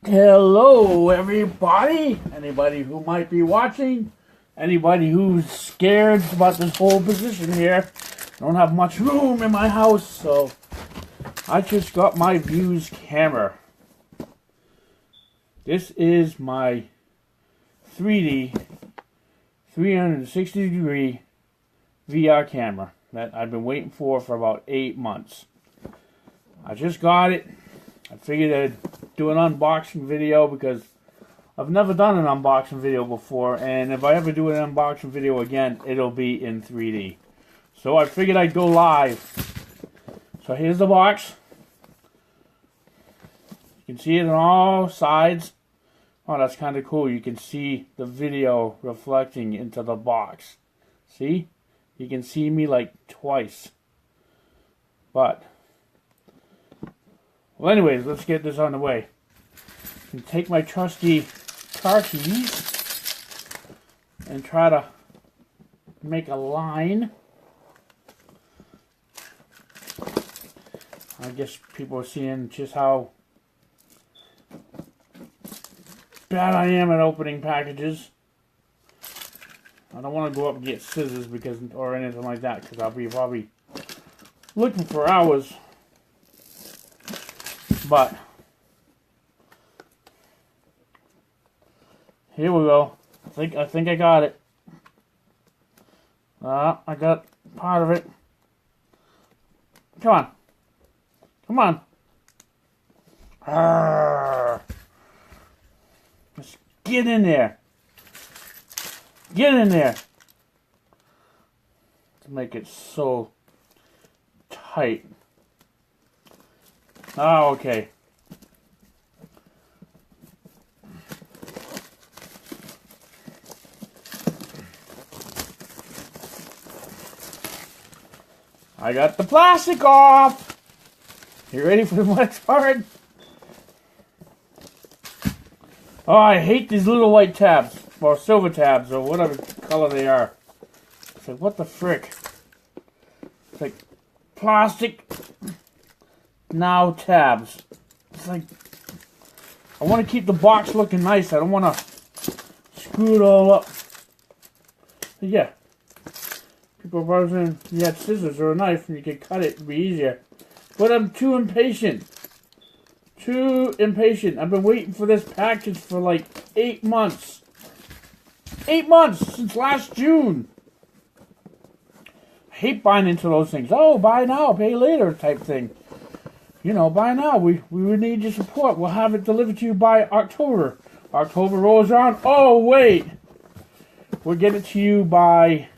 Hello everybody, anybody who might be watching, anybody who's scared about this whole position here. Don't have much room in my house, so I just got my Vuze camera. This is my 3D 360 degree VR camera that I've been waiting for about 8 months. I just got it. I figured I'd do an unboxing video because I've never done an unboxing video before, and if I ever do an unboxing video again, it'll be in 3D. So I figured I'd go live. So here's the box. You can see it on all sides. Oh, that's kind of cool. You can see the video reflecting into the box. See? You can see me like twice. But well, anyways, let's get this on the way. And take my trusty car keys and try to make a line. I guess people are seeing just how bad I am at opening packages. I don't want to go up and get scissors or anything like that, because I'll be probably looking for hours. But here we go. I think I got it. I got part of it. Come on. Come on. Just get in there. Get in there. To make it so tight. Oh, okay. I got the plastic off. You ready for the next part? Oh, I hate these little white tabs, or silver tabs, or whatever color they are. It's like, what the frick? It's like plastic now tabs. It's like, I want to keep the box looking nice. I don't want to screw it all up. But yeah, people are probably saying you had scissors or a knife and you could cut it, it'd be easier. But I'm too impatient. Too impatient. I've been waiting for this package for like 8 months. 8 months since last June. I hate buying into those things. Oh, buy now, pay later type thing. You know, buy now. We would need your support. We'll have it delivered to you by October. October rolls around. Oh, wait. We'll get it to you by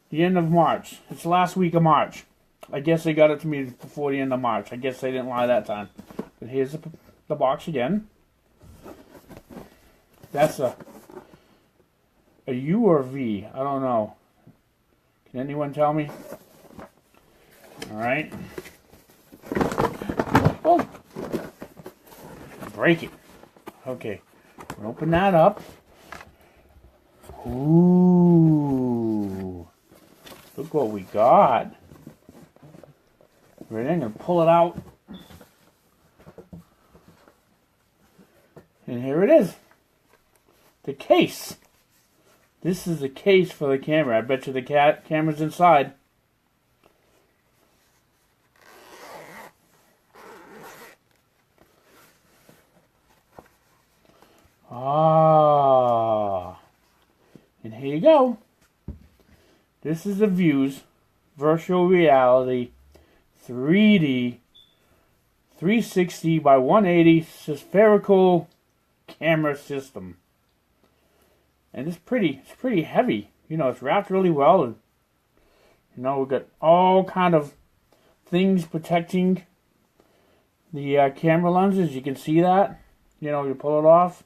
the end of March. It's the last week of March. I guess they got it to me before the end of March. I guess they didn't lie that time. But here's the box again. That's a U or a V. I don't know. Can anyone tell me? All right. Oh, break it. Okay, we'll open that up. Ooh, look what we got. Ready? I'm gonna pull it out, and here it is. The case. This is the case for the camera. I bet you the camera's inside. Ah, and here you go. This is the Vuze Virtual Reality 3D 360 by 180 spherical camera system. And it's pretty heavy. You know, it's wrapped really well. And, you know, we've got all kind of things protecting the camera lenses. You can see that. You know, you pull it off.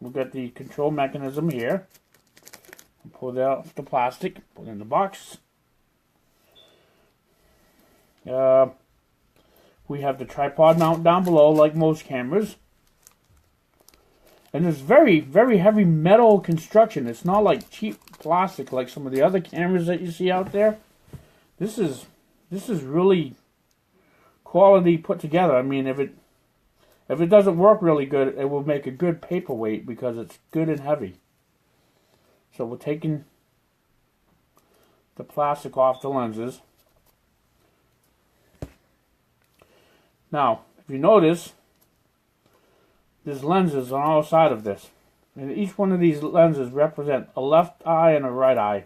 We've got the control mechanism here. Pull that out the plastic, put it in the box. We have the tripod mount down below, like most cameras. And it's very, very heavy metal construction. It's not like cheap plastic like some of the other cameras that you see out there. This is really quality put together. I mean, if it doesn't work really good, it will make a good paperweight because it's good and heavy. So we're taking the plastic off the lenses. Now, if you notice, there's lenses on all sides of this. And each one of these lenses represent a left eye and a right eye.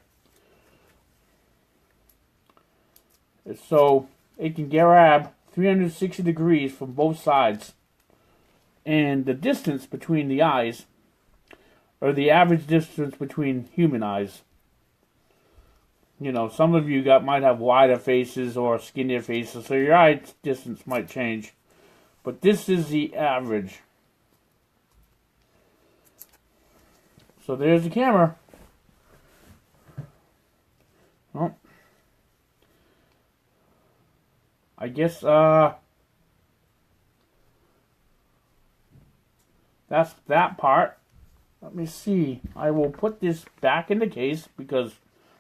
So it can grab 360 degrees from both sides. And the distance between the eyes, or the average distance between human eyes. You know, some of you might have wider faces or skinnier faces, so your eye distance might change. But this is the average. So there's the camera. Well, I guess that's that part. Let me see. I will put this back in the case because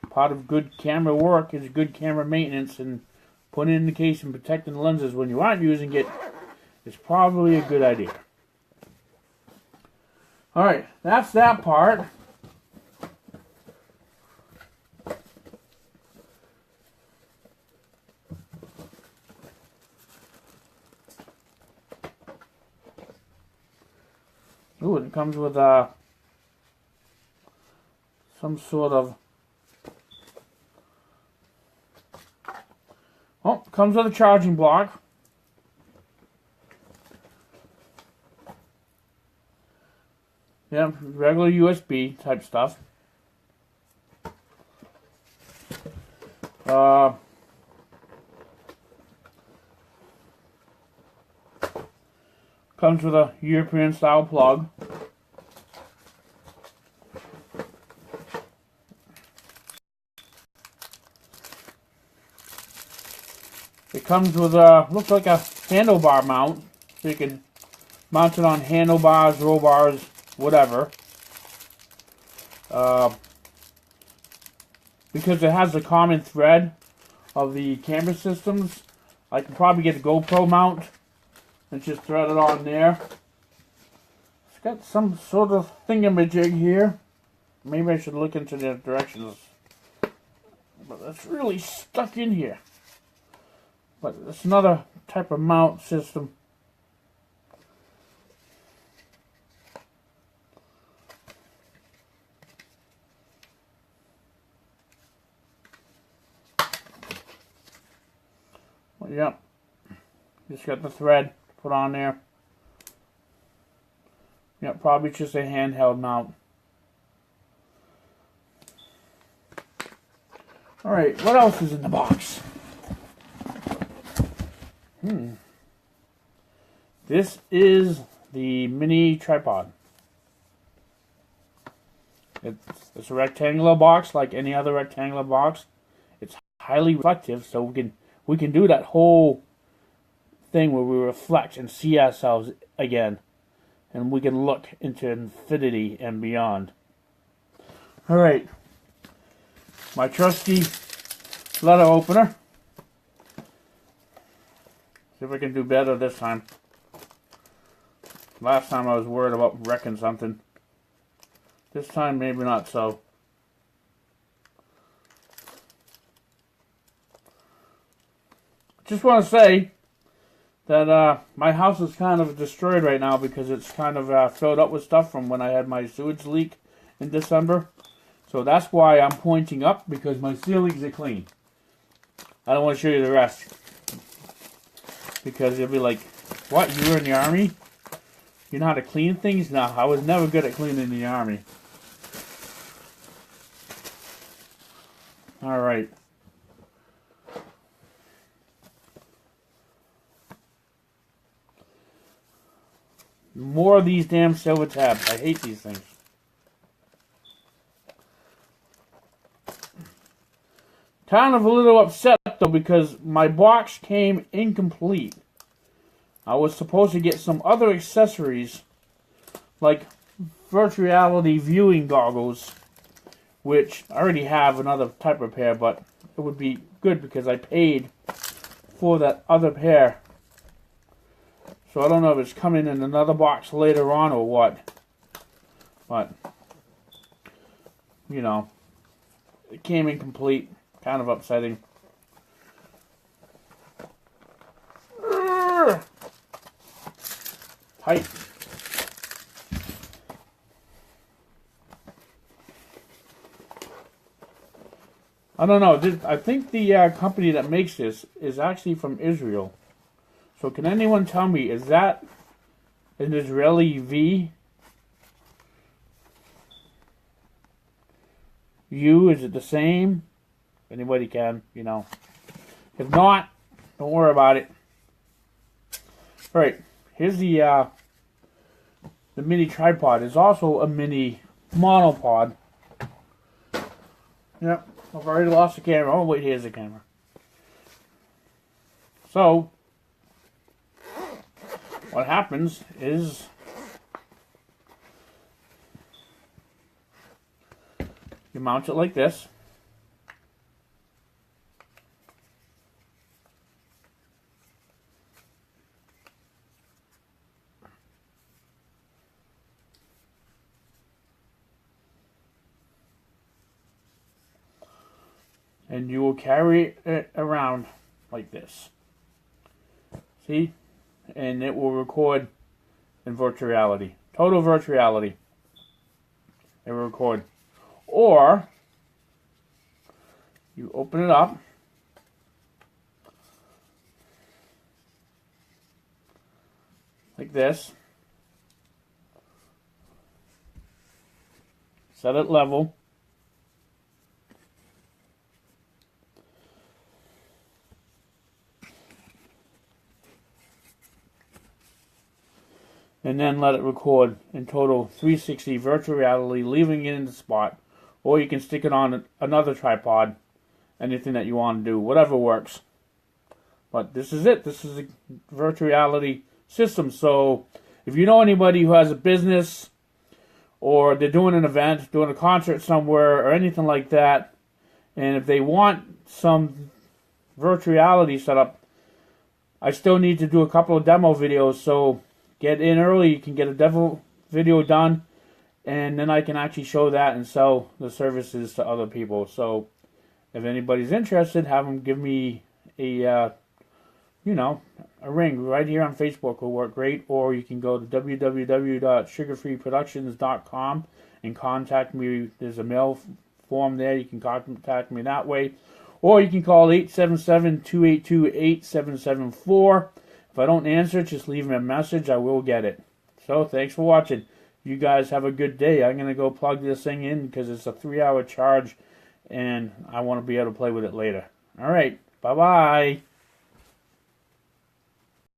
part of good camera work is good camera maintenance, and putting it in the case and protecting the lenses when you aren't using it is probably a good idea. Alright, that's that part. Ooh, it comes with some sort of... Oh, comes with a charging block. Yeah, regular USB type stuff. Comes with a European style plug. It comes with looks like a handlebar mount, so you can mount it on handlebars, roll bars, whatever. Because it has the common thread of the camera systems, I can probably get a GoPro mount and just thread it on there. It's got some sort of thingamajig here. Maybe I should look into the directions. But it's really stuck in here. But it's another type of mount system. Well, yep. Just got the thread to put on there. Yep, probably just a handheld mount. Alright, what else is in the box? This is the mini tripod. It's a rectangular box like any other rectangular box. It's highly reflective, so we can do that whole thing where we reflect and see ourselves again, and we can look into infinity and beyond. All right, my trusty letter opener. See if I can do better this time. Last time I was worried about wrecking something. This time maybe not so. Just want to say that my house is kind of destroyed right now because it's kind of filled up with stuff from when I had my sewage leak in December. So that's why I'm pointing up, because my ceilings are clean. I don't want to show you the rest, because you'll be like, what, you were in the army? You know how to clean things? No, I was never good at cleaning the army. Alright. More of these damn silver tabs. I hate these things. Kind of a little upset though, because my box came incomplete. I was supposed to get some other accessories like virtual reality viewing goggles, which I already have another type of pair, but it would be good because I paid for that other pair So I don't know if it's coming in another box later on or what. But, you know, it came incomplete. Kind of upsetting. Tight. I don't know. I think the company that makes this is actually from Israel. So can anyone tell me, is that an Israeli V? U, is it the same? Anybody can, you know. If not, don't worry about it. Alright, here's the mini tripod. There's also a mini monopod. Yep, I've already lost the camera. Oh wait, here's the camera. So, what happens is you mount it like this. And you will carry it around like this. See? And it will record in virtual reality. Total virtual reality. It will record. Or, you open it up. Like this. Set it level. And then let it record in total 360 virtual reality, leaving it in the spot. Or you can stick it on another tripod, anything that you want to do, whatever works. But this is it. This is a virtual reality system. So if you know anybody who has a business, or they're doing an event, doing a concert somewhere, or anything like that, and if they want some virtual reality setup, I still need to do a couple of demo videos, so get in early. You can get a demo video done, and then I can actually show that and sell the services to other people. So if anybody's interested, have them give me a a ring right here on Facebook will work great, or you can go to www.sugarfreeproductions.com and contact me. There's a mail form there. You can contact me that way, or you can call 877-282-8774. If I don't answer, just leave me a message. I will get it. So thanks for watching. You guys have a good day. I'm going to go plug this thing in because it's a 3-hour charge, and I want to be able to play with it later. All right. Bye-bye.